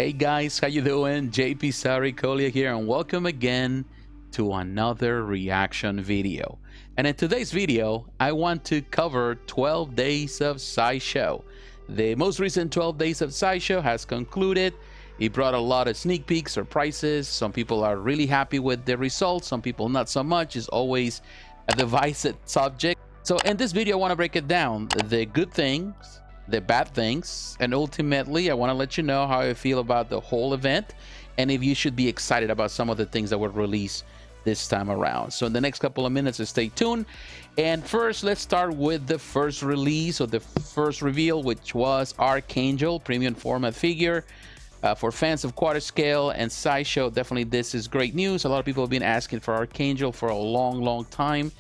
Hey guys, how you doing? jpsarrireviews here, and welcome again to another reaction video. And in today's video, I want to cover 12 days of Sideshow. The most recent 12 days of Sideshow has concluded. It brought a lot of sneak peeks, surprises. Some people are really happy with the results, some people not so much. It's always a divisive subject. So in this video, I want to break it down, the good things, the bad things, and ultimately I want to let you know how I feel about the whole event and if you should be excited about some of the things that were released this time around. So in the next couple of minutes, stay tuned. And first, let's start with the first release, or the first reveal, which was Archangel premium format figure. For fans of quarter scale and Sideshow, definitely this is great news. A lot of people have been asking for Archangel for a long time.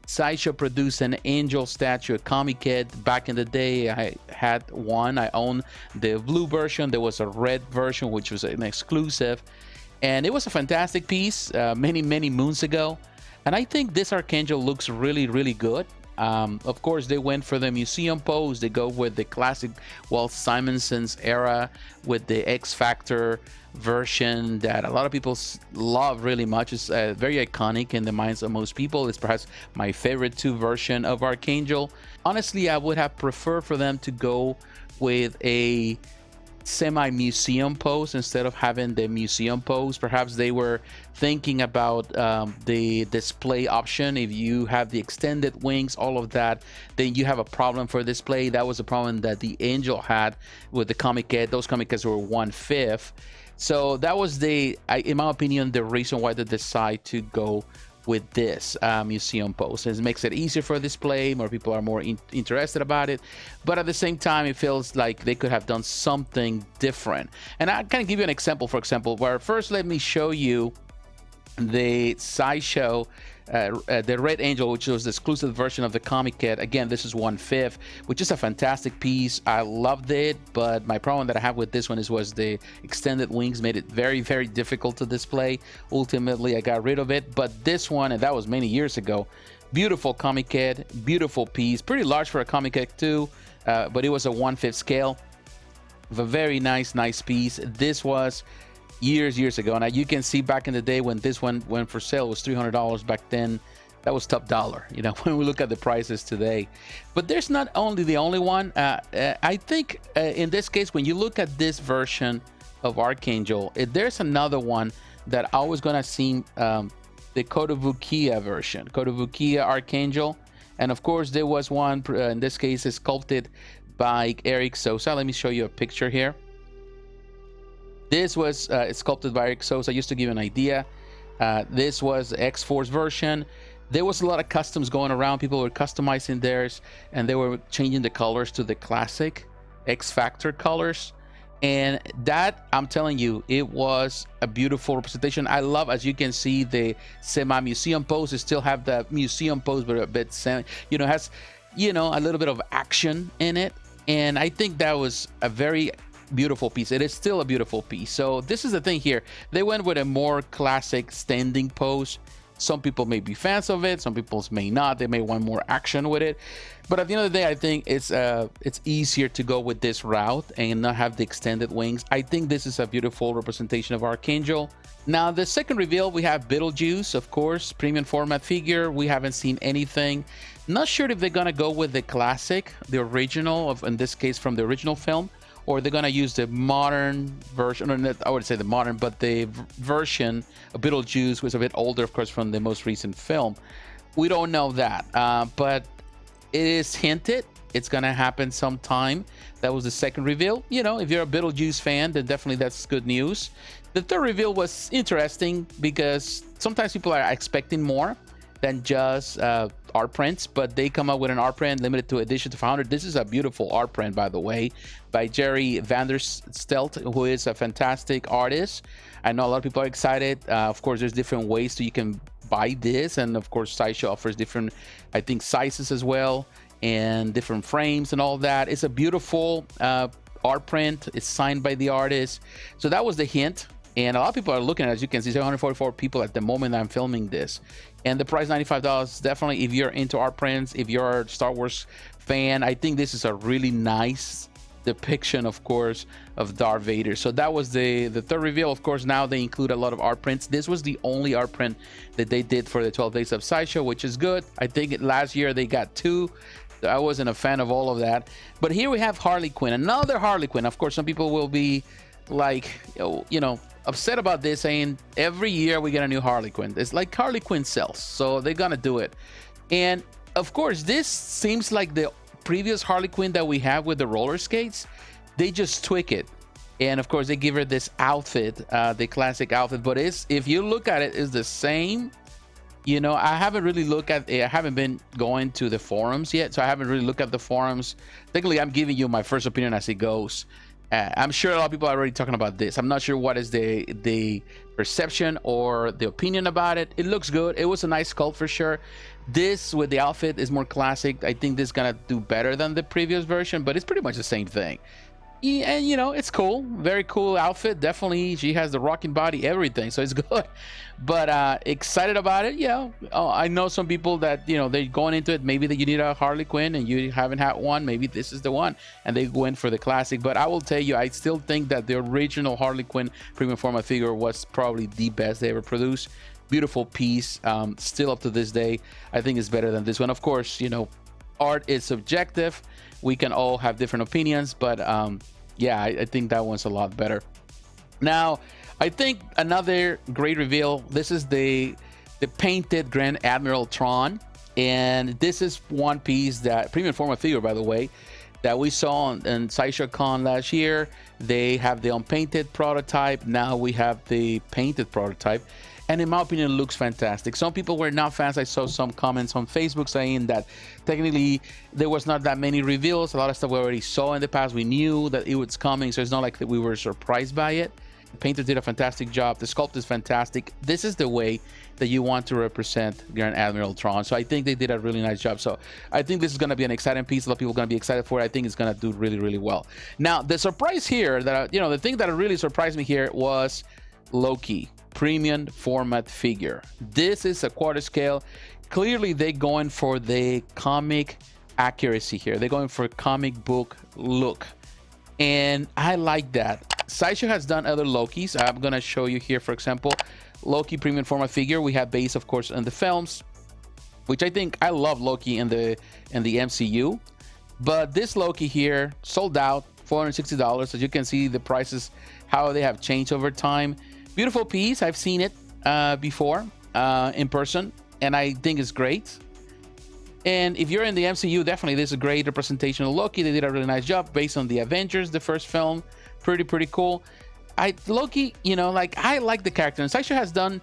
Sideshow produced an angel statue, a comic kit. Back in the day, I had one. I owned the blue version. There was a red version, which was an exclusive. And it was a fantastic piece many moons ago. And I think this Archangel looks really good. Of course, they went for the museum pose. They go with the classic Walt Simonson's era with the X Factor version that a lot of people love really much. It's very iconic in the minds of most people. It's perhaps my favorite version of Archangel. Honestly, I would have preferred for them to go with a semi-museum pose instead of having the museum pose. Perhaps they were thinking about the display option. If you have the extended wings, all of that, then you have a problem for display. That was a problem that the Angel had with the comic kit. Those comic kits were 1/5. So that was in my opinion, the reason why they decide to go with this museum pose. It makes it easier for display. More people are more interested about it, but at the same time, it feels like they could have done something different. And I can give you an example. For example, where first let me show you the Sideshow, the Red Angel, which was the exclusive version of the comic kit. Again, this is 1/5, which is a fantastic piece. I loved it, but my problem that I have with this one was the extended wings made it very difficult to display. Ultimately, I got rid of it. But this one, and that was many years ago, beautiful comic kit, beautiful piece, pretty large for a comic kit too, but it was a 1/5 scale of a very nice piece. This was years ago. Now you can see back in the day when this one went for sale, it was $300 back then. That was top dollar, you know, when we look at the prices today. But there's not only the only one. I think in this case, when you look at this version of Archangel, there's another one that I was gonna see, the M.O.D.O.K version, M.O.D.O.K Archangel. And of course there was one in this case is sculpted by Eric Sosa. Let me show you a picture here. This was sculpted by Eric Sosa. Just to give you an idea, this was the X-Force version. There was a lot of customs going around. People were customizing theirs, and they were changing the colors to the classic X-Factor colors. And that, I'm telling you, it was a beautiful representation. I love, as you can see, the semi-museum pose. It still have the museum pose, but a bit, you know, has, you know, a little bit of action in it. And I think that was a very beautiful piece. It is still a beautiful piece. So this is the thing here. They went with a more classic standing pose. Some people may be fans of it, some people may not. They may want more action with it, but at the end of the day, I think it's easier to go with this route and not have the extended wings. I think this is a beautiful representation of Archangel. Now the second reveal, we have Bettlejuice, of course, premium format figure. We haven't seen anything. Not sure if they're gonna go with the classic, the original of, in this case, from the original film, or they're gonna use the modern version, or not, I would say the modern, but the version of Bettlejuice was a bit older, of course, from the most recent film. We don't know that, but it is hinted it's gonna happen sometime. That was the second reveal. You know, if you're a Bettlejuice fan, then definitely that's good news. The third reveal was interesting because sometimes people are expecting more than just art prints, but they come up with an art print limited to edition to 500. This is a beautiful art print, by the way, by Jerry Vanderstelt, who is a fantastic artist. I know a lot of people are excited. Of course, there's different ways you can buy this, and of course Sideshow offers different, I think, sizes as well, and different frames and all that. It's a beautiful art print. It's signed by the artist. So that was the hint. And a lot of people are looking at it. As you can see, 144 people at the moment I'm filming this. And the price, $95. Definitely, if you're into art prints, if you're a Star Wars fan, I think this is a really nice depiction, of course, of Darth Vader. So that was the third reveal. Of course, now they include a lot of art prints. This was the only art print that they did for the 12 days of Sideshow, which is good. I think last year they got 2. I wasn't a fan of all of that. But here we have Harley Quinn, another Harley Quinn. Of course, some people will be like, you know, upset about this, saying every year we get a new Harley Quinn. It's like Harley Quinn sells, so they're gonna do it. And of course, this seems like the previous Harley Quinn that we have with the roller skates. They just tweak it, and of course they give her this outfit, the classic outfit, but if you look at it, it's the same. You know, I haven't really looked at it. I haven't been going to the forums yet, so I haven't really looked at the forums. Technically, I'm giving you my first opinion as it goes. I'm sure a lot of people are already talking about this. I'm not sure what is the perception or the opinion about it. It looks good. It was a nice sculpt for sure. This with the outfit is more classic. I think this is gonna do better than the previous version, but it's pretty much the same thing. And you know, it's cool, very cool outfit. Definitely, she has the rocking body, everything, so it's good. But excited about it. Yeah, I know some people that, you know, they're going into it, maybe that you need a Harley Quinn and you haven't had one, maybe this is the one, and they go in for the classic. But I will tell you, I still think that the original Harley Quinn premium format figure was probably the best they ever produced. Beautiful piece, still up to this day. I think it's better than this one. Of course, you know, art is subjective. We can all have different opinions, but yeah, I think that one's a lot better. Now, I think another great reveal, this is the painted Grand Admiral Thrawn, and this is one piece that premium format figure, by the way, that we saw in Sideshow Con last year. They have the unpainted prototype. Now we have the painted prototype, and in my opinion, it looks fantastic. Some people were not fans. I saw some comments on Facebook saying that technically there was not that many reveals. A lot of stuff we already saw in the past. We knew that it was coming, so it's not like that we were surprised by it. The painter did a fantastic job. The sculpt is fantastic. This is the way that you want to represent Grand Admiral Thrawn. So I think they did a really nice job. So I think this is going to be an exciting piece. A lot of people are going to be excited for it. I think it's going to do really, really well. Now, the surprise here, that you know, the thing that really surprised me here was Loki premium format figure. This is a quarter scale. Clearly, they're going for the comic accuracy here. They're going for a comic book look, and I like that. Sideshow has done other Lokis. I'm gonna show you here, for example, Loki premium format figure. We have base, of course, in the films, which I think I love Loki in the MCU. But this Loki here sold out, $460. As you can see, the prices, how they have changed over time. Beautiful piece. I've seen it before in person, and I think it's great. And if you're in the MCU, definitely this is a great representation of Loki. They did a really nice job based on the Avengers, the first film. Pretty cool. Loki, you know, like, I like the character, and Sideshow has done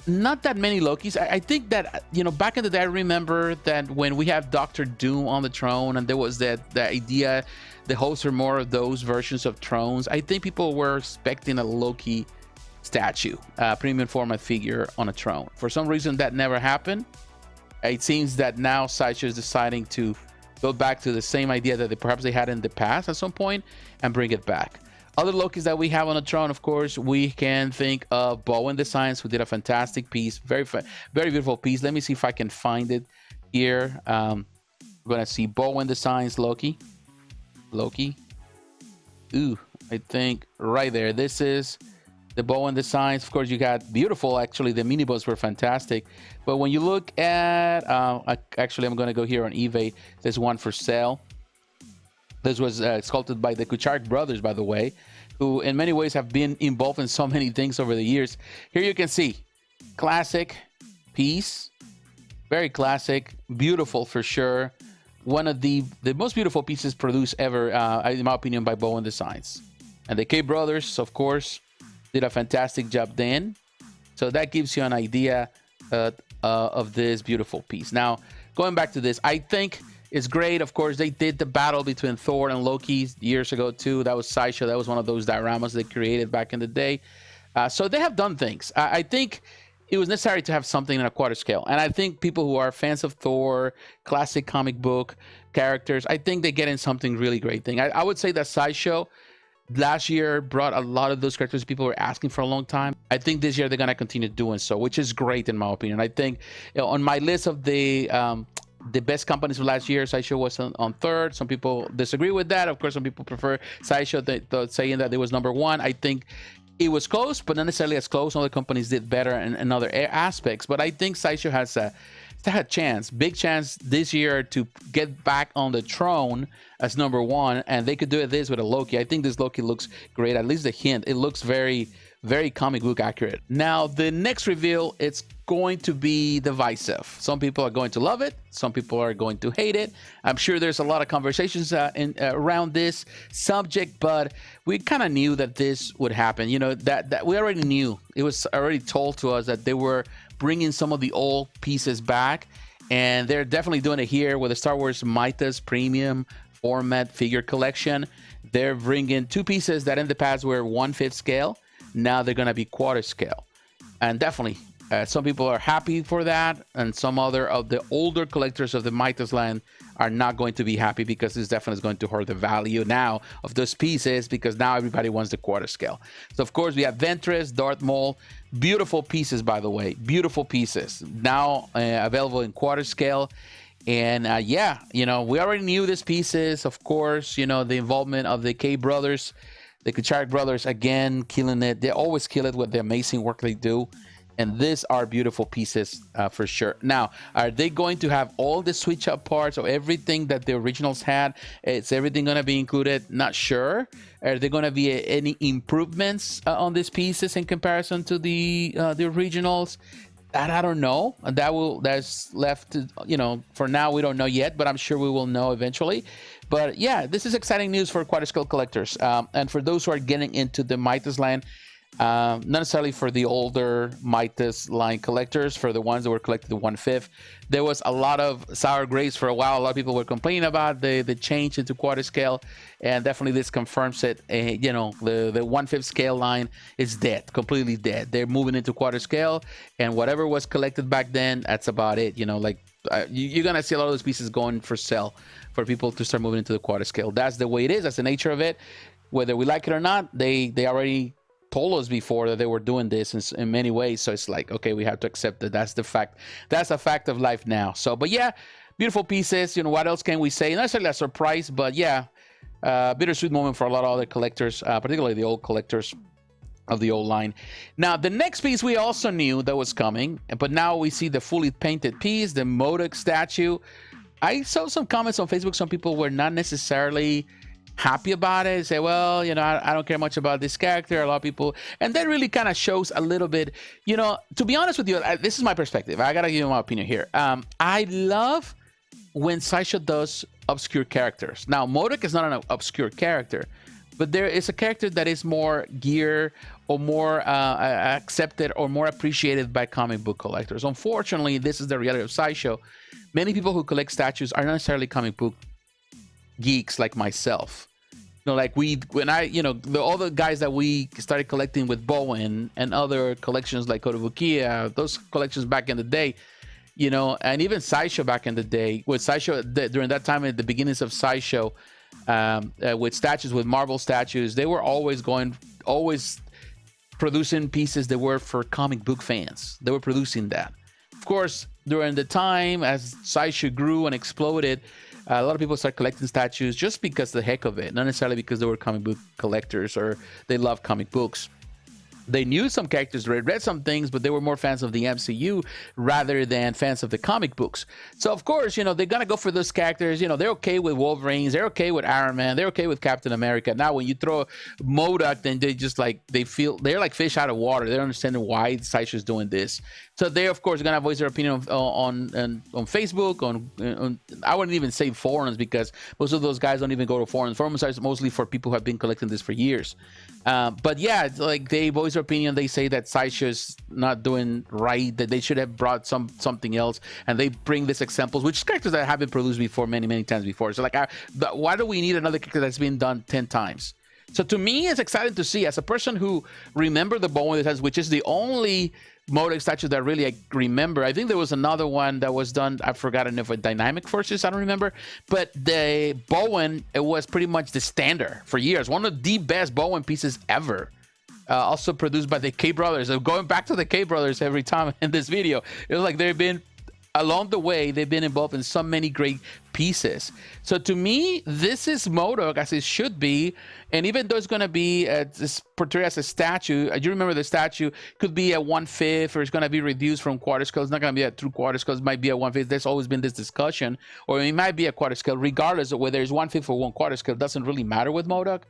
not that many Lokis. I think that, you know, back in the day, I remember that when we have Doctor Doom on the throne, and there was the idea, the hosts are more of those versions of thrones. I think people were expecting a Loki statue, premium format figure on a throne. For some reason, that never happened. It seems that now Sideshow is deciding to go back to the same idea that perhaps they had in the past at some point and bring it back. Other Lokis that we have on the throne, of course, we can think of Bowen Designs, who did a fantastic piece, very beautiful piece. Let me see if I can find it here. We're gonna see Bowen Designs Loki. Ooh, I think right there. This is the Bowen Designs. Of course, you got beautiful. Actually, the mini boats were fantastic. But when you look at, actually, I'm gonna go here on eBay. There's one for sale. This was sculpted by the Kuchark brothers, by the way, who in many ways have been involved in so many things over the years. Here you can see, classic piece, very classic, beautiful for sure. One of the most beautiful pieces produced ever, in my opinion, by Bowen Designs. And the K brothers, of course, did a fantastic job then. So that gives you an idea of this beautiful piece. Now, going back to this, I think it's great. Of course, they did the battle between Thor and Loki years ago too. That was Sideshow. That was one of those dioramas they created back in the day. So they have done things. I think it was necessary to have something in a quarter scale. And I think people who are fans of Thor, classic comic book characters, I think they get in something really great thing. I would say that Sideshow last year brought a lot of those characters people were asking for a long time. I think this year they're going to continue doing so, which is great in my opinion. I think, you know, on my list of the the best companies for last year. Sideshow was on third. Some people disagree with that. Of course, some people prefer Sideshow, saying that it was number one. I think it was close, but not necessarily as close. Other companies did better in other aspects. But I think Sideshow has a chance, big chance this year to get back on the throne as number one, and they could do this with a Loki. I think this Loki looks great. At least the hint, it looks very, very comic book accurate. Now, the next reveal, it's going to be divisive. Some people are going to love it. Some people are going to hate it. I'm sure there's a lot of conversations around this subject, but we kind of knew that this would happen. You know, that we already knew. It was already told to us that they were bringing some of the old pieces back, and they're definitely doing it here with the Star Wars Mythos Premium Format Figure Collection. They're bringing two pieces that in the past were 1/5 scale. Now they're going to be quarter scale, and definitely some people are happy for that, and some other of the older collectors of the Mythos line are not going to be happy, because this definitely is going to hurt the value now of those pieces, because now everybody wants the quarter scale. So of course we have Ventress, Darth Maul, beautiful pieces, by the way, beautiful pieces now available in quarter scale. And yeah, you know, we already knew these pieces. Of course, you know, the involvement of the K brothers, the Kucharic brothers, again killing it. They always kill it with the amazing work they do. And these are beautiful pieces for sure. Now, are they going to have all the switch up parts or everything that the originals had? Is everything going to be included? Not sure. Are there going to be any improvements on these pieces in comparison to the originals? That I don't know. That's left to, you know, for now we don't know yet, but I'm sure we will know eventually. But yeah, this is exciting news for quarter scale collectors, and for those who are getting into the Mythos line. Not necessarily for the older Mythos line collectors, for the ones that were collected to 1/5. There was a lot of sour grapes for a while. A lot of people were complaining about the change into quarter scale, and definitely this confirms it. You know, the 1/5 scale line is dead, completely dead. They're moving into quarter scale, and whatever was collected back then, that's about it. You know, like you're gonna see a lot of those pieces going for sale for people to start moving into the quarter scale. That's the way it is. That's the nature of it. Whether we like it or not, they already told us before that they were doing this in many ways. So it's like, okay, we have to accept that. That's the fact. That's a fact of life now. So, but yeah, beautiful pieces. You know, what else can we say? Not necessarily a surprise, but yeah, bittersweet moment for a lot of other collectors, particularly the old collectors of the old line. Now, the next piece we also knew that was coming, but now we see the fully painted piece, the M.O.D.O.K statue. I saw some comments on Facebook. Some people were not necessarily happy about it, say, well, you know, I don't care much about this character. A lot of people, and that really kind of shows a little bit, you know, to be honest with you, this is my perspective. I gotta give you my opinion here. I love when Sideshow does obscure characters. Now, M.O.D.O.K is not an obscure character, but there is a character that is more geared or more accepted or more appreciated by comic book collectors. Unfortunately, this is the reality of Sideshow. Many people who collect statues are not necessarily comic book geeks like myself. You know, like all the guys that we started collecting with Bowen and other collections like Kotobukiya, those collections back in the day, you know, and even Sideshow back in the day, with Sideshow during that time at the beginnings of Sideshow, with statues, with Marvel statues, they were always producing pieces that were for comic book fans. They were producing that. Of course, during the time as Sideshow grew and exploded, a lot of people start collecting statues just because the heck of it, not necessarily because they were comic book collectors or they love comic books. They knew some characters, they read some things, but they were more fans of the MCU rather than fans of the comic books. So, of course, you know, they're going to go for those characters. You know, they're okay with Wolverines, they're okay with Iron Man, they're okay with Captain America. Now, when you throw M.O.D.O.K, then they just like, they're like fish out of water. They don't understand why Sideshow is doing this. So they, of course, are going to voice their opinion on Facebook, on I wouldn't even say forums, because most of those guys don't even go to forums. Forums are mostly for people who have been collecting this for years. But yeah, it's like they voice their opinion. They say that Sideshow is not doing right, that they should have brought something else, and they bring these examples, which characters that have been produced before many times before. So like, why do we need another character that's been done 10 times? So to me, it's exciting to see, as a person who remember the Bowen, which is the only M.O.D.O.K statue that really I remember. I think there was another one that was done, I've forgotten, if a Dynamic Forces, I don't remember. But the Bowen, it was pretty much the standard for years. One of the best Bowen pieces ever. Also produced by the K brothers. So going back to the K brothers every time in this video, it was like they've been along the way, they've been involved in so many great pieces. So to me, this is M.O.D.O.K as it should be. And even though it's going to be this portrayed as a statue, you remember the statue could be a 1/5, or it's going to be reduced from quarter scale. It's not going to be a true quarter scale. It might be a 1/5. There's always been this discussion, or it might be a quarter scale, regardless of whether it's 1/5 or 1/4 scale. It doesn't really matter with M.O.D.O.K.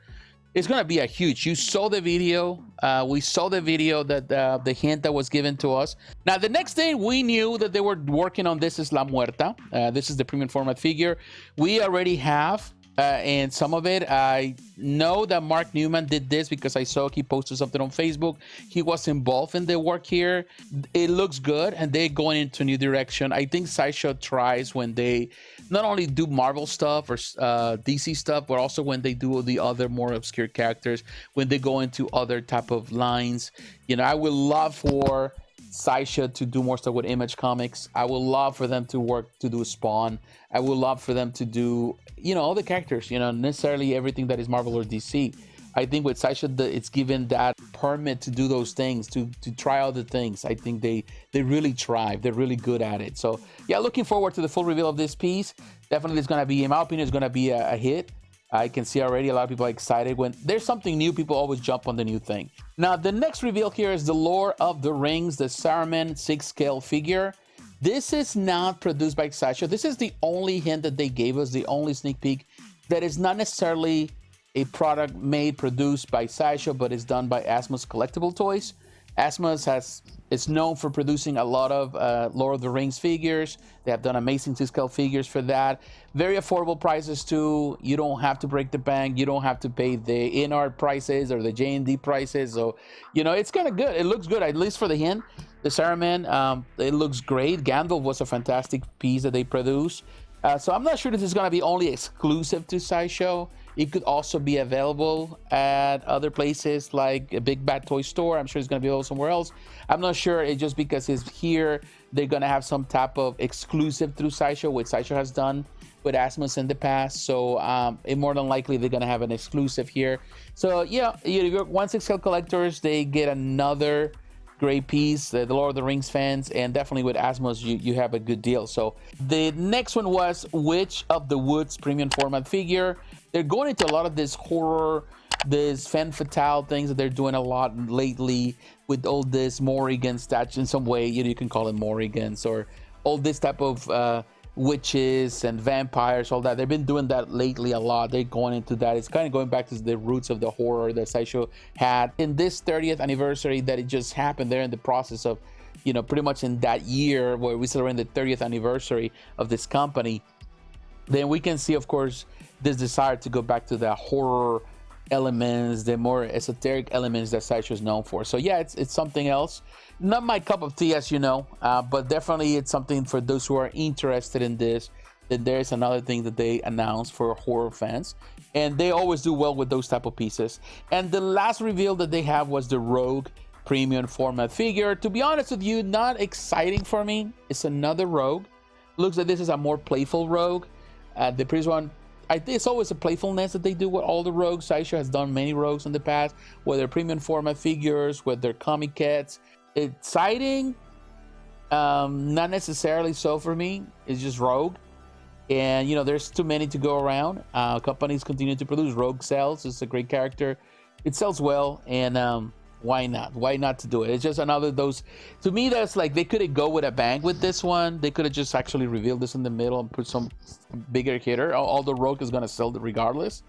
It's going to be a huge. You saw the video. We saw the video that the hint that was given to us. Now, the next thing we knew that they were working on this is La Muerta. This is the premium format figure. We already have, and some of it, I know that Mark Newman did this because I saw he posted something on Facebook. He was involved in the work here. It looks good, and they're going into a new direction. I think Sideshow tries when they not only do Marvel stuff or DC stuff, but also when they do the other more obscure characters, when they go into other type of lines. You know, I would love for Sideshow to do more stuff with Image Comics. I would love for them to work to do Spawn. I would love for them to do, you know, all the characters, you know, necessarily everything that is Marvel or DC. I think with Sideshow, it's given that permit to do those things, to try other things. I think they really thrive. They're really good at it. So yeah, looking forward to the full reveal of this piece. Definitely it's going to be, in my opinion, it's going to be a hit. I can see already a lot of people are excited. When there's something new, people always jump on the new thing. Now, the next reveal here is the Lord of the Rings, the Saruman 6-scale figure. This is not produced by Sideshow. This is the only hint that they gave us, the only sneak peek that is not necessarily a product made, produced by Sideshow, but is done by Asmus Collectible Toys. Asmus is known for producing a lot of Lord of the Rings figures. They have done amazing 6-scale figures for that. Very affordable prices too. You don't have to break the bank. You don't have to pay the in-art prices or the J&D prices. So, you know, it's kind of good. It looks good, at least for the hint. The Saruman, it looks great. Gandalf was a fantastic piece that they produced. So I'm not sure this is going to be only exclusive to Sideshow. It could also be available at other places like a Big Bad Toy Store. I'm sure it's going to be available somewhere else. I'm not sure. It's just because it's here, they're going to have some type of exclusive through Sideshow, which Sideshow has done with Asmus in the past. So more than likely, they're going to have an exclusive here. So yeah, your 1/6 collectors, they get another great piece. The Lord of the Rings fans, and definitely with Asmus, you have a good deal. So the next one was Witch of the Woods premium format figure. They're going into a lot of this horror, this femme fatale things that they're doing a lot lately with all this Morrigan statues in some way. You can call it Morrigans, or all this type of witches and vampires, all that. They've been doing that lately a lot. They're going into that. It's kind of going back to the roots of the horror that Sideshow had. In this 30th anniversary that it just happened, they're in the process of, you know, pretty much in that year where we celebrate the 30th anniversary of this company, then we can see, of course, this desire to go back to the horror elements, the more esoteric elements that Sideshow is known for. So yeah, it's something else. Not my cup of tea, as you know, but definitely it's something for those who are interested in this. Then there's another thing that they announced for horror fans, and they always do well with those type of pieces. And the last reveal that they have was the Rogue premium format figure. To be honest with you, not exciting for me. It's another Rogue. Looks like this is a more playful Rogue. The previous one, I think it's always a playfulness that they do with all the Rogues. Sideshow has done many Rogues in the past, whether premium format figures, whether comic kits. Exciting, not necessarily so for me. It's just Rogue, and you know, there's too many to go around. Companies continue to produce. Rogue sells. It's a great character. It sells well, and why not to do it? It's just another those, to me, that's like, they could go with a bang with this one. They could have just actually revealed this in the middle and put some bigger hitter. All the Rogue is going to sell regardless.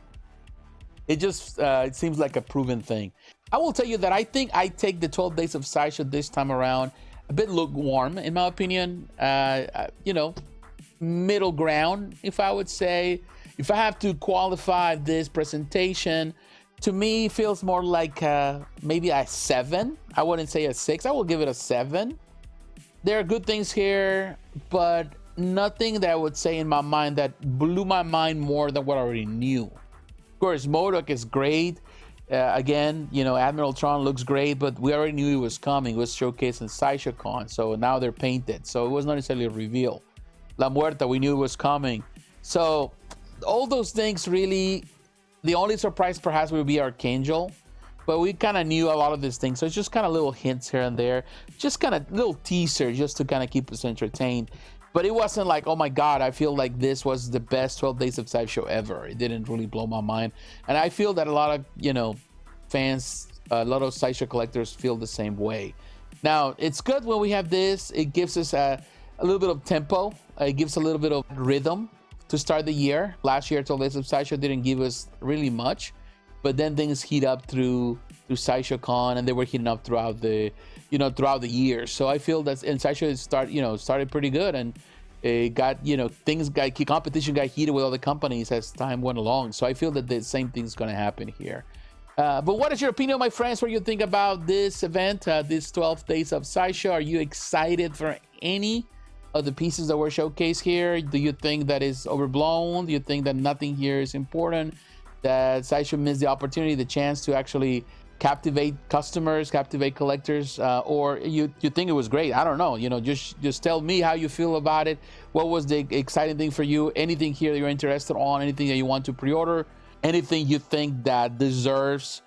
It just it seems like a proven thing. I will tell you that I think I take the 12 days of Sideshow this time around a bit lukewarm, in my opinion. You know, middle ground, if I would say. If I have to qualify this presentation, to me, it feels more like maybe a 7. I wouldn't say a 6. I will give it a 7. There are good things here, but nothing that I would say in my mind that blew my mind more than what I already knew. Of course, M.O.D.O.K is great. Again, you know, Admiral Thrawn looks great, but we already knew he was coming. It was showcased in Sideshow Con, so now they're painted. So it was not necessarily a reveal. La Muerta, we knew it was coming. So all those things really, the only surprise perhaps would be Archangel, but we kind of knew a lot of these things. So it's just kind of little hints here and there, just kind of little teaser just to kind of keep us entertained. but it wasn't like, oh my god, I feel like this was the best 12 days of Sideshow ever. It didn't really blow my mind, and I feel that a lot of, you know, fans, a lot of Sideshow collectors feel the same way. Now, it's good when we have this. It gives us a little bit of tempo. It gives a little bit of rhythm to start the year. Last year, 12 days of Sideshow didn't give us really much, but then things heat up through Sideshow Con, and they were heating up throughout the, you know, throughout the year. So I feel that in Sideshow started pretty good, and it got, you know, competition got heated with other companies as time went along. So I feel that the same thing's going to happen here. But what is your opinion, my friends? What do you think about this event, this 12 days of Sideshow? Are you excited for any of the pieces that were showcased here? Do you think that is overblown? Do you think that nothing here is important? That Sideshow missed the opportunity, the chance to actually captivate customers, captivate collectors, or you think it was great? I don't know. You know, just tell me how you feel about it. What was the exciting thing for you? Anything here that you're interested on? Anything that you want to pre-order? Anything you think that deserves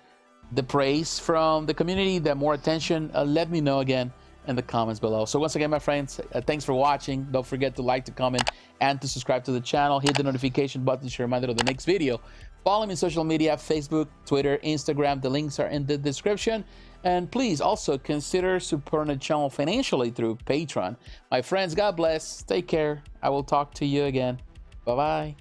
the praise from the community, that more attention? Let me know again in the comments below. So once again, my friends, thanks for watching. Don't forget to like, to comment, and to subscribe to the channel. Hit the notification button to be reminded of the next video. Follow me on social media, Facebook, Twitter, Instagram. The links are in the description. And please also consider supporting the channel financially through Patreon. My friends, God bless. Take care. I will talk to you again. Bye-bye.